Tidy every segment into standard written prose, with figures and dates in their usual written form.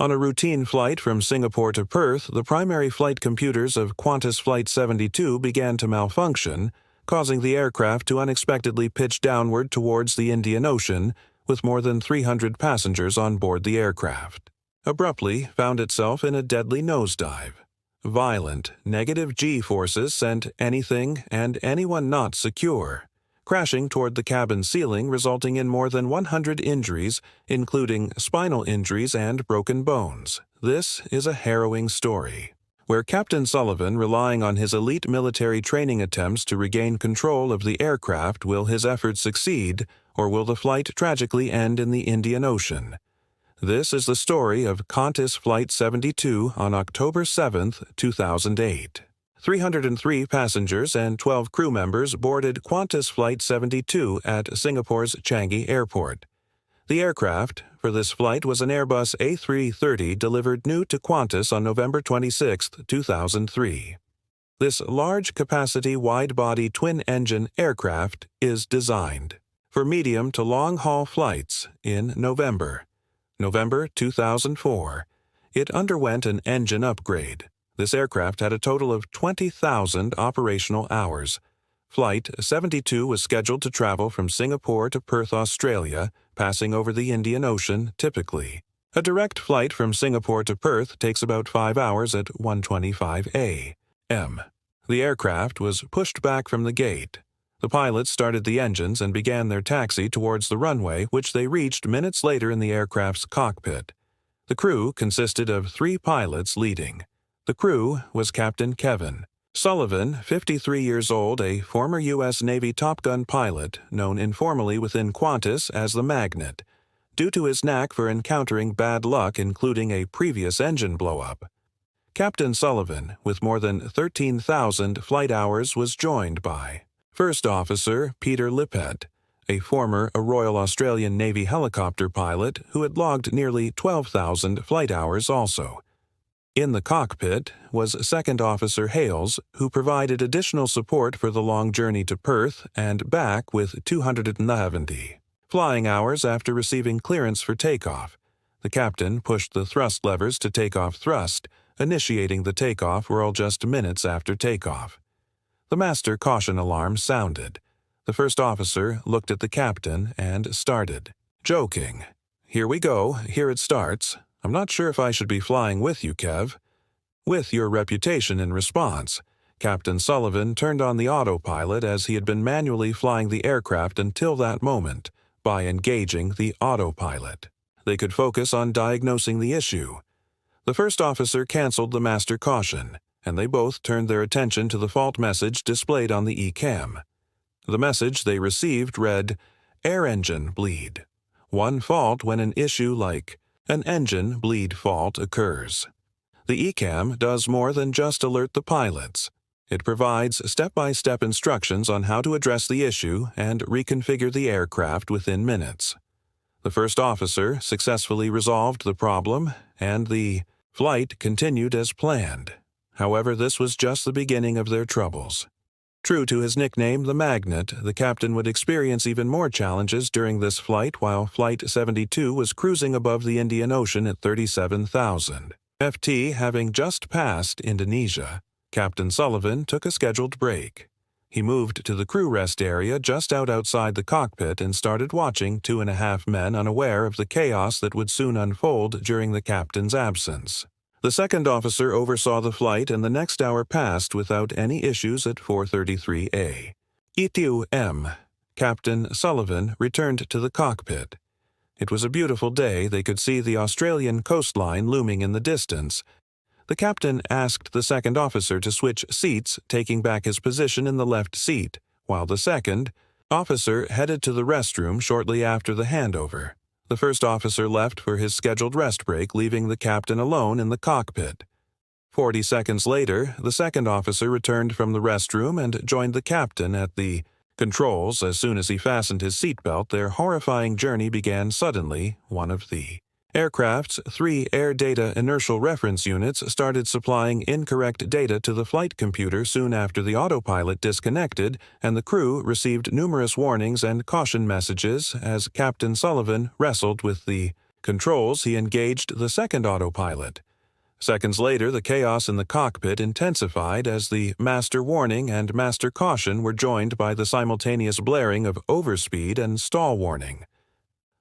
On a routine flight from Singapore to Perth, the primary flight computers of Qantas Flight 72 began to malfunction, causing the aircraft to unexpectedly pitch downward towards the Indian Ocean, with more than 300 passengers on board the aircraft. Abruptly found itself in a deadly nosedive. Violent, negative G-forces sent anything and anyone not secure, crashing toward the cabin ceiling, resulting in more than 100 injuries, including spinal injuries and broken bones. This is a harrowing story, where Captain Sullivan, relying on his elite military training attempts to regain control of the aircraft, will his efforts succeed, or will the flight tragically end in the Indian Ocean? This is the story of Qantas Flight 72 on October 7, 2008. 303 passengers and 12 crew members boarded Qantas Flight 72 at Singapore's Changi Airport. The aircraft for this flight was an Airbus A330 delivered new to Qantas on November 26, 2003. This large-capacity, wide-body twin-engine aircraft is designed for medium to long-haul flights in November 2004. It underwent an engine upgrade. This aircraft had a total of 20,000 operational hours. Flight 72 was scheduled to travel from Singapore to Perth, Australia, passing over the Indian Ocean typically. A direct flight from Singapore to Perth takes about 5 hours at 1:25 a.m. The aircraft was pushed back from the gate. The pilots started the engines and began their taxi towards the runway, which they reached minutes later in the aircraft's cockpit. The crew consisted of 3 pilots leading. The crew was Captain Kevin Sullivan, 53 years old, a former U.S. Navy Top Gun pilot, known informally within Qantas as the Magnet, due to his knack for encountering bad luck, including a previous engine blow-up. Captain Sullivan, with more than 13,000 flight hours, was joined by First Officer Peter Lippett, a former Royal Australian Navy helicopter pilot who had logged nearly 12,000 flight hours also. In the cockpit was Second Officer Hales, who provided additional support for the long journey to Perth and back with 270 flying hours after receiving clearance for takeoff. The captain pushed the thrust levers to take off thrust, initiating the takeoff whirl just minutes after takeoff. The master caution alarm sounded. The first officer looked at the captain and started joking. "Here we go, here it starts. I'm not sure if I should be flying with you, Kev." With your reputation in response, Captain Sullivan turned on the autopilot as he had been manually flying the aircraft until that moment. By engaging the autopilot, they could focus on diagnosing the issue. The first officer canceled the master caution, and they both turned their attention to the fault message displayed on the ECAM. The message they received read, "Air engine bleed. One fault when an issue like an engine bleed fault occurs." The ECAM does more than just alert the pilots. It provides step-by-step instructions on how to address the issue and reconfigure the aircraft within minutes. The first officer successfully resolved the problem, and the flight continued as planned. However, this was just the beginning of their troubles. True to his nickname, the Magnet, the captain would experience even more challenges during this flight while Flight 72 was cruising above the Indian Ocean at 37,000 ft, having just passed Indonesia. Captain Sullivan took a scheduled break. He moved to the crew rest area just outside the cockpit and started watching 2.5 men, unaware of the chaos that would soon unfold during the captain's absence. The second officer oversaw the flight, and the next hour passed without any issues at 4:33 a.m. Captain Sullivan returned to the cockpit. It was a beautiful day. They could see the Australian coastline looming in the distance. The captain asked the second officer to switch seats, taking back his position in the left seat, while the second officer headed to the restroom shortly after the handover. The first officer left for his scheduled rest break, leaving the captain alone in the cockpit. 40 seconds later, the second officer returned from the restroom and joined the captain at the controls. As soon as he fastened his seatbelt, their horrifying journey began suddenly. One of the aircraft's 3 air data inertial reference units started supplying incorrect data to the flight computer soon after the autopilot disconnected, and the crew received numerous warnings and caution messages as Captain Sullivan wrestled with the Controls, he engaged the second autopilot. Seconds later, the chaos in the cockpit intensified as the master warning and master caution were joined by the simultaneous blaring of overspeed and stall warning.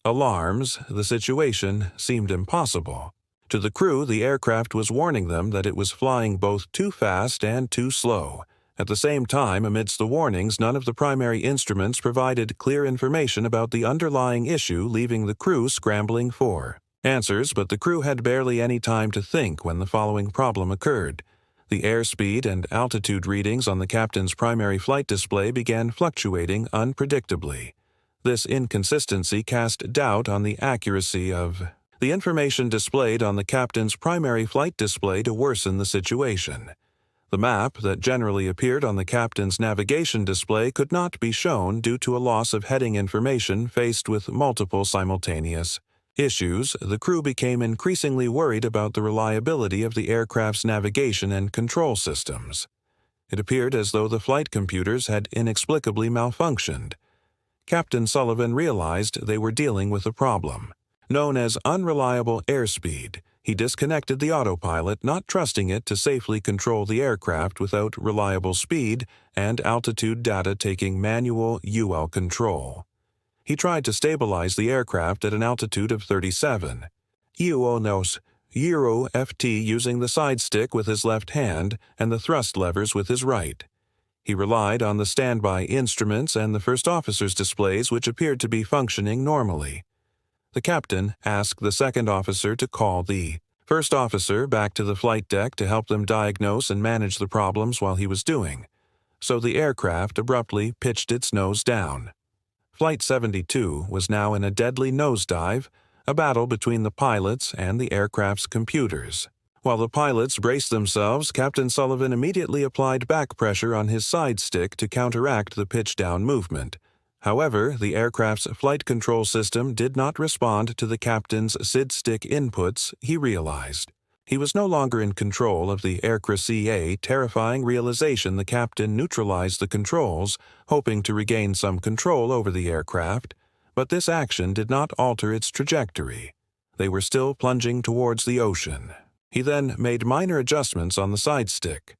Alarms, the situation seemed impossible. To the crew, the aircraft was warning them that it was flying both too fast and too slow. At the same time, amidst the warnings, none of the primary instruments provided clear information about the underlying issue, leaving the crew scrambling for answers, but the crew had barely any time to think when the following problem occurred. The airspeed and altitude readings on the captain's primary flight display began fluctuating unpredictably. This inconsistency cast doubt on the accuracy of the information displayed on the captain's primary flight display to worsen the situation. The map that generally appeared on the captain's navigation display could not be shown due to a loss of heading information. Faced with multiple simultaneous issues, the crew became increasingly worried about the reliability of the aircraft's navigation and control systems. It appeared as though the flight computers had inexplicably malfunctioned. Captain Sullivan realized they were dealing with a problem. Known as unreliable airspeed, he disconnected the autopilot, not trusting it to safely control the aircraft without reliable speed and altitude data, taking manual UL control. He tried to stabilize the aircraft at an altitude of 37 nos Euro FT using the side stick with his left hand and the thrust levers with his right. He relied on the standby instruments and the first officer's displays, which appeared to be functioning normally. The captain asked the second officer to call the first officer back to the flight deck to help them diagnose and manage the problems while he was doing. So the aircraft abruptly pitched its nose down. Flight 72 was now in a deadly nosedive, a battle between the pilots and the aircraft's computers. While the pilots braced themselves, Captain Sullivan immediately applied back pressure on his side stick to counteract the pitch-down movement. However, the aircraft's flight control system did not respond to the captain's SID stick inputs. He realized he was no longer in control of the aircraft. A terrifying realization, the captain neutralized the controls, hoping to regain some control over the aircraft, but this action did not alter its trajectory. They were still plunging towards the ocean. He then made minor adjustments on the side stick.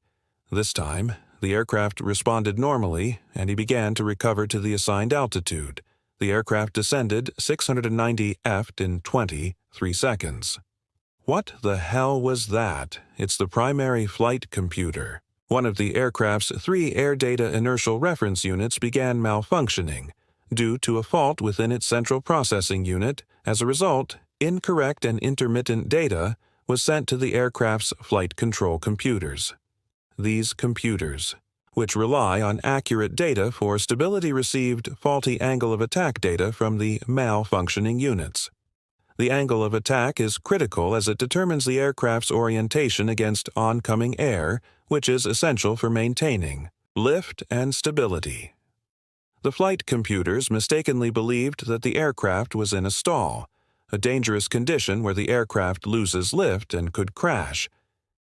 This time, the aircraft responded normally, and he began to recover to the assigned altitude. The aircraft descended 690 ft in 23 seconds. What the hell was that? It's the primary flight computer. One of the aircraft's 3 air data inertial reference units began malfunctioning due to a fault within its central processing unit. As a result, incorrect and intermittent data was sent to the aircraft's flight control computers. These computers, which rely on accurate data for stability, received faulty angle of attack data from the malfunctioning units. The angle of attack is critical as it determines the aircraft's orientation against oncoming air, which is essential for maintaining lift and stability. The flight computers mistakenly believed that the aircraft was in a stall, a dangerous condition where the aircraft loses lift and could crash.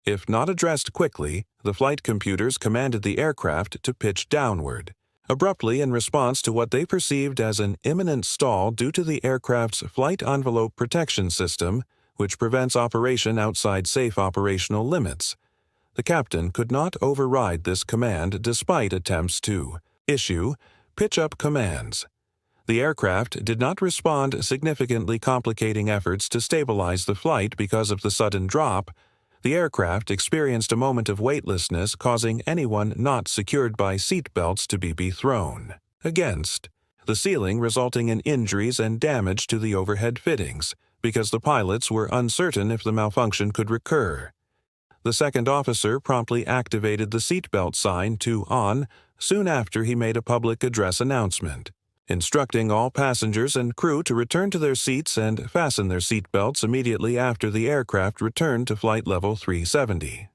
If not addressed quickly, the flight computers commanded the aircraft to pitch downward, abruptly in response to what they perceived as an imminent stall due to the aircraft's flight envelope protection system, which prevents operation outside safe operational limits. The captain could not override this command despite attempts to issue pitch-up commands. The aircraft did not respond, significantly complicating efforts to stabilize the flight because of the sudden drop. The aircraft experienced a moment of weightlessness, causing anyone not secured by seat belts to be thrown against the ceiling, resulting in injuries and damage to the overhead fittings, because the pilots were uncertain if the malfunction could recur. The second officer promptly activated the seatbelt sign to on soon after he made a public address announcement, instructing all passengers and crew to return to their seats and fasten their seatbelts immediately after the aircraft returned to flight level 370.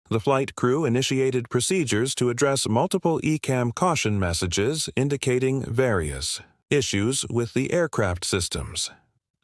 The flight crew initiated procedures to address multiple ECAM caution messages indicating various issues with the aircraft systems.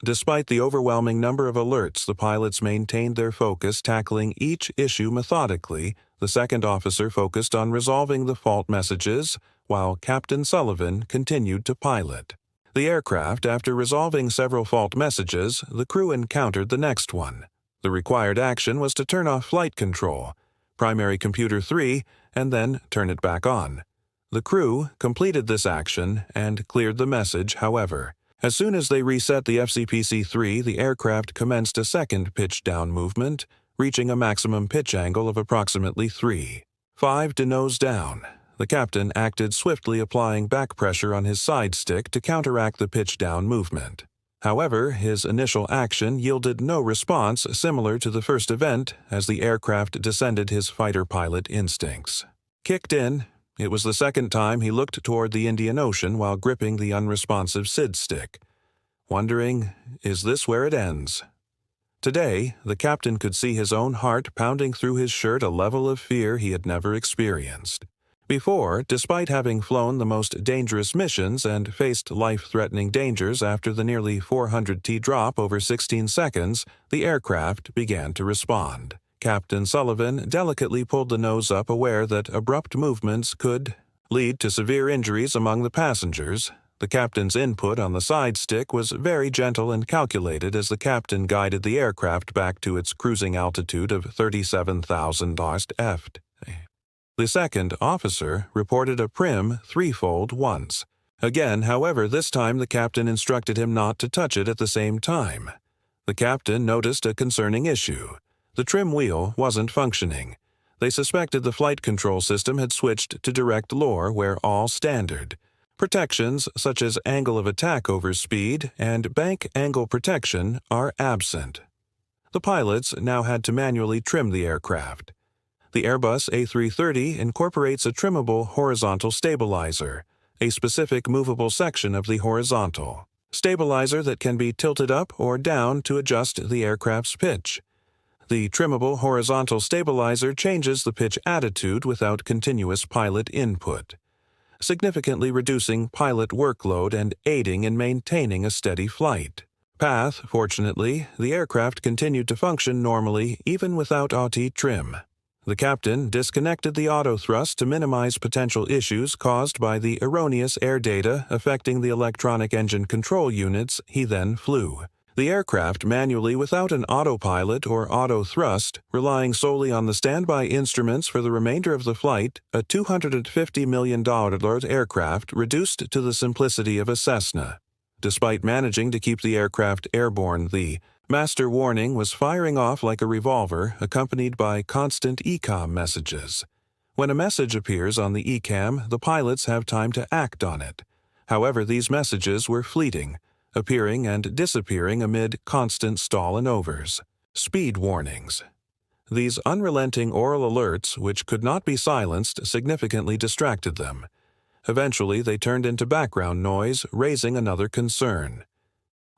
Despite the overwhelming number of alerts, the pilots maintained their focus, tackling each issue methodically. The second officer focused on resolving the fault messages, while Captain Sullivan continued to pilot. The aircraft, after resolving several fault messages, the crew encountered the next one. The required action was to turn off flight control, primary computer 3, and then turn it back on. The crew completed this action and cleared the message, however. As soon as they reset the FCPC-3, the aircraft commenced a second pitch-down movement, reaching a maximum pitch angle of approximately 3.5 to nose down. The captain acted swiftly, applying back pressure on his side stick to counteract the pitch-down movement. However, his initial action yielded no response similar to the first event as the aircraft descended his fighter pilot instincts. Kicked in, it was the second time he looked toward the Indian Ocean while gripping the unresponsive SID stick, wondering, is this where it ends? Today, the captain could see his own heart pounding through his shirt, a level of fear he had never experienced. Before, despite having flown the most dangerous missions and faced life-threatening dangers after the nearly 400 T drop over 16 seconds, the aircraft began to respond. Captain Sullivan delicately pulled the nose up, aware that abrupt movements could lead to severe injuries among the passengers. The captain's input on the side stick was very gentle and calculated as the captain guided the aircraft back to its cruising altitude of 37,000 ft. The second officer reported a prim threefold once. Again, however, this time the captain instructed him not to touch it at the same time. The captain noticed a concerning issue. The trim wheel wasn't functioning. They suspected the flight control system had switched to direct lower, where all standard protections such as angle of attack over speed and bank angle protection are absent. The pilots now had to manually trim the aircraft. The Airbus A330 incorporates a trimmable horizontal stabilizer, a specific movable section of the horizontal stabilizer that can be tilted up or down to adjust the aircraft's pitch. The trimmable horizontal stabilizer changes the pitch attitude without continuous pilot input, significantly reducing pilot workload and aiding in maintaining a steady flight path. Fortunately, the aircraft continued to function normally even without AUT trim. The captain disconnected the autothrust to minimize potential issues caused by the erroneous air data affecting the electronic engine control units. He then flew the aircraft manually without an autopilot or autothrust, relying solely on the standby instruments for the remainder of the flight. A $250 million aircraft reduced to the simplicity of a Cessna. Despite managing to keep the aircraft airborne, the master warning was firing off like a revolver, accompanied by constant ECOM messages. When a message appears on the ECAM, the pilots have time to act on it. However, these messages were fleeting, appearing and disappearing amid constant stall and overs. Speed warnings. These unrelenting oral alerts, which could not be silenced, significantly distracted them. Eventually, they turned into background noise, raising another concern.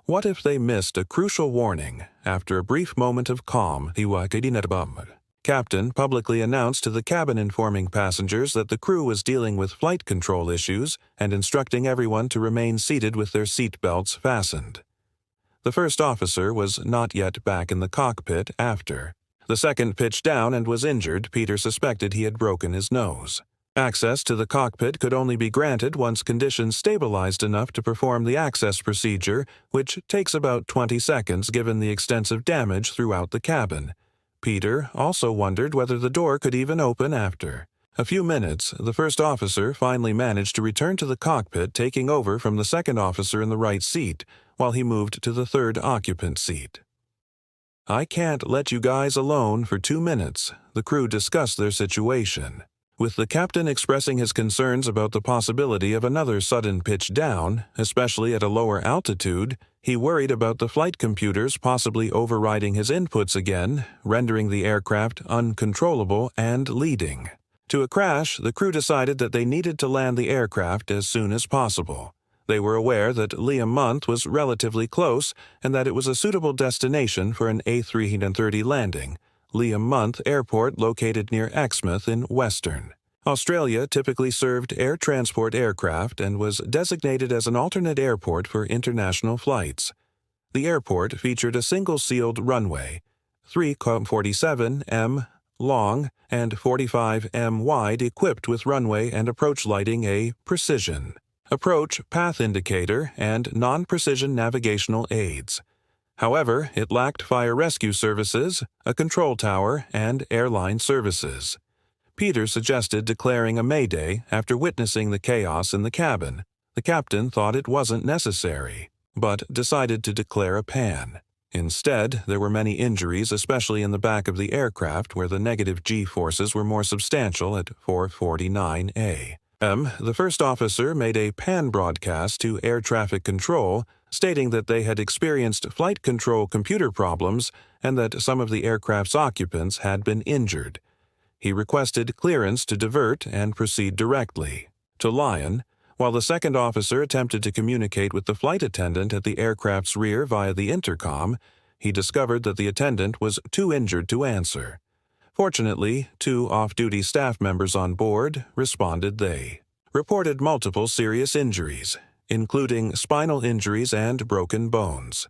What if they missed a crucial warning? After a brief moment of calm, the captain publicly announced to the cabin, informing passengers that the crew was dealing with flight control issues and instructing everyone to remain seated with their seat belts fastened. The first officer was not yet back in the cockpit after the second pitch down and was injured. Peter suspected he had broken his nose. Access to the cockpit could only be granted once conditions stabilized enough to perform the access procedure, which takes about 20 seconds given the extensive damage throughout the cabin. Peter also wondered whether the door could even open after a few minutes. The first officer finally managed to return to the cockpit, taking over from the second officer in the right seat, while he moved to the third occupant seat. "I can't let you guys alone for 2 minutes," the crew discussed their situation. With the captain expressing his concerns about the possibility of another sudden pitch down, especially at a lower altitude, he worried about the flight computers possibly overriding his inputs again, rendering the aircraft uncontrollable and leading to a crash. The crew decided that they needed to land the aircraft as soon as possible. They were aware that Liam Month was relatively close and that it was a suitable destination for an A330 landing. Liam Month Airport, located near Exmouth in Western Australia, typically served air transport aircraft and was designated as an alternate airport for international flights. The airport featured a single-sealed runway, 3.47 m long and 45 m wide, equipped with runway and approach lighting, a precision approach path indicator, and non-precision navigational aids. However, it lacked fire rescue services, a control tower, and airline services. Peter suggested declaring a mayday after witnessing the chaos in the cabin. The captain thought it wasn't necessary, but decided to declare a pan. Instead, there were many injuries, especially in the back of the aircraft where the negative G-forces were more substantial at 449A. The first officer made a pan broadcast to air traffic control, stating that they had experienced flight control computer problems and that some of the aircraft's occupants had been injured. He requested clearance to divert and proceed directly to Lyon, while the second officer attempted to communicate with the flight attendant at the aircraft's rear via the intercom. He discovered that the attendant was too injured to answer. Fortunately, 2 off-duty staff members on board responded. They reported multiple serious injuries, including spinal injuries and broken bones.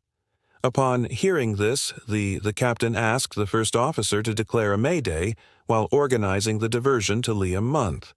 Upon hearing this, the captain asked the first officer to declare a mayday while organizing the diversion to Liam Month.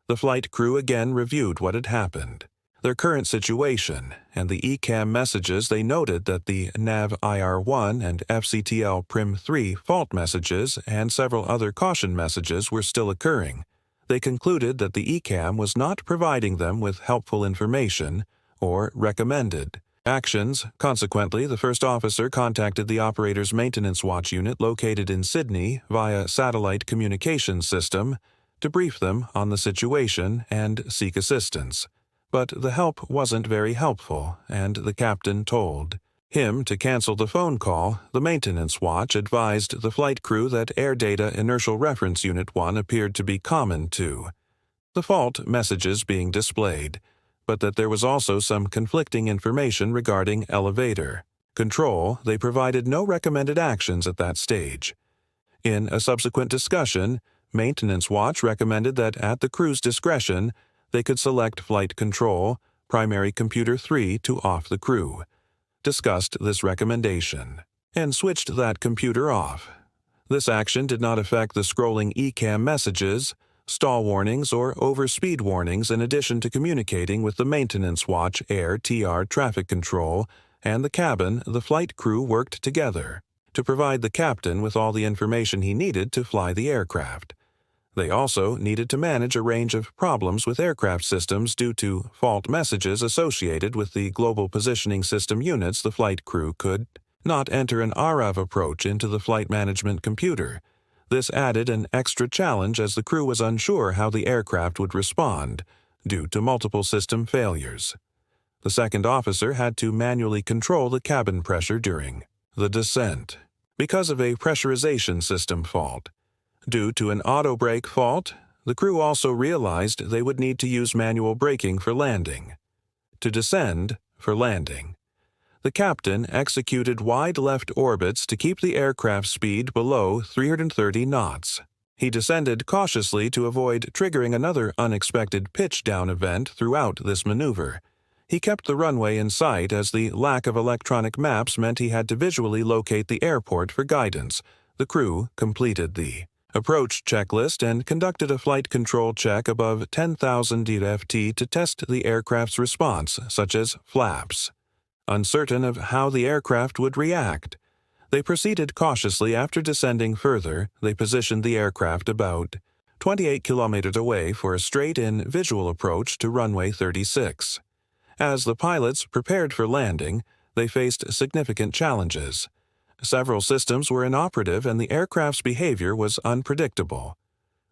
The flight crew again reviewed what had happened, their current situation, and the ECAM messages. They noted that the NAV IR1 and FCTL Prim 3 fault messages and several other caution messages were still occurring. They concluded that the ECAM was not providing them with helpful information or recommended actions. Consequently, the first officer contacted the operator's maintenance watch unit located in Sydney via satellite communications system to brief them on the situation and seek assistance. But the help wasn't very helpful, and the captain told him to cancel the phone call. The maintenance watch advised the flight crew that Air Data Inertial Reference Unit 1 appeared to be common to the fault messages being displayed, but that there was also some conflicting information regarding elevator control. They provided no recommended actions at that stage. In a subsequent discussion, Maintenance Watch recommended that at the crew's discretion, they could select Flight Control, Primary Computer 3 to off the crew, discussed this recommendation, and switched that computer off. This action did not affect the scrolling ECAM messages, stall warnings, or overspeed warnings. In addition to communicating with the Maintenance Watch Air TR Traffic Control and the cabin, the flight crew worked together to provide the captain with all the information he needed to fly the aircraft. They also needed to manage a range of problems with aircraft systems due to fault messages associated with the Global Positioning System units. The flight crew could not enter an ARAV approach into the flight management computer. This added an extra challenge as the crew was unsure how the aircraft would respond due to multiple system failures. The second officer had to manually control the cabin pressure during the descent because of a pressurization system fault. Due to an auto brake fault, the crew also realized they would need to use manual braking for landing. To descend for landing, the captain executed wide left orbits to keep the aircraft speed below 330 knots. He descended cautiously to avoid triggering another unexpected pitch-down event throughout this maneuver. He kept the runway in sight as the lack of electronic maps meant he had to visually locate the airport for guidance. The crew completed the approach checklist and conducted a flight control check above 10,000 DFT to test the aircraft's response, such as flaps. Uncertain of how the aircraft would react, they proceeded cautiously. After descending further, they positioned the aircraft about 28 kilometers away for a straight-in visual approach to runway 36. As the pilots prepared for landing, they faced significant challenges. Several systems were inoperative and the aircraft's behavior was unpredictable.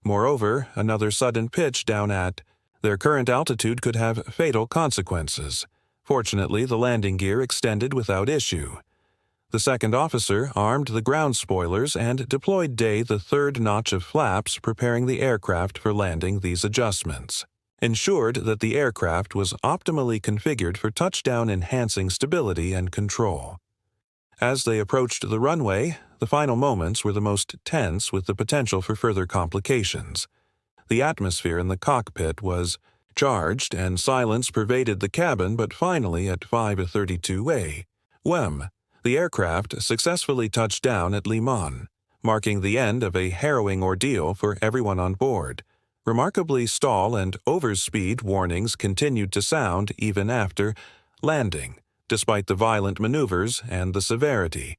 Moreover, another sudden pitch down at their current altitude could have fatal consequences. Fortunately, the landing gear extended without issue. The second officer armed the ground spoilers and deployed the third notch of flaps, preparing the aircraft for landing. These adjustments ensured that the aircraft was optimally configured for touchdown, enhancing stability and control. As they approached the runway, the final moments were the most tense, with the potential for further complications. The atmosphere in the cockpit was charged and silence pervaded the cabin, but finally at 5:32 a.m., the aircraft successfully touched down at Le Mans, marking the end of a harrowing ordeal for everyone on board. Remarkably, stall and overspeed warnings continued to sound even after landing, despite the violent maneuvers and the severity.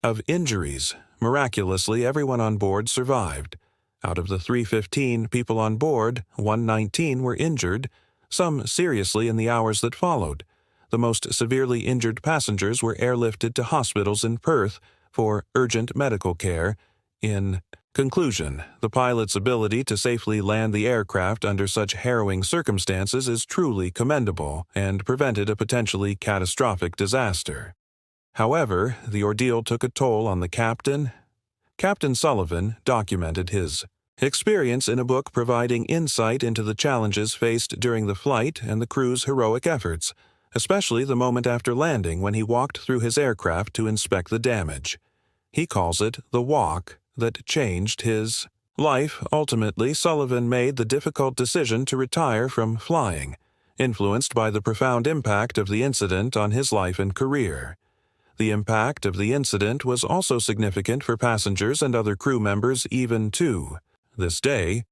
Of injuries, miraculously everyone on board survived. Out of the 315 people on board, 119 were injured, some seriously in the hours that followed. The most severely injured passengers were airlifted to hospitals in Perth for urgent medical care. In conclusion, the pilot's ability to safely land the aircraft under such harrowing circumstances is truly commendable and prevented a potentially catastrophic disaster. However, the ordeal took a toll on the captain. Captain Sullivan documented his experience in a book providing insight into the challenges faced during the flight and the crew's heroic efforts, especially the moment after landing when he walked through his aircraft to inspect the damage. He calls it the walk that changed his life. Ultimately, Sullivan made the difficult decision to retire from flying, influenced by the profound impact of the incident on his life and career. The impact of the incident was also significant for passengers and other crew members even to this day.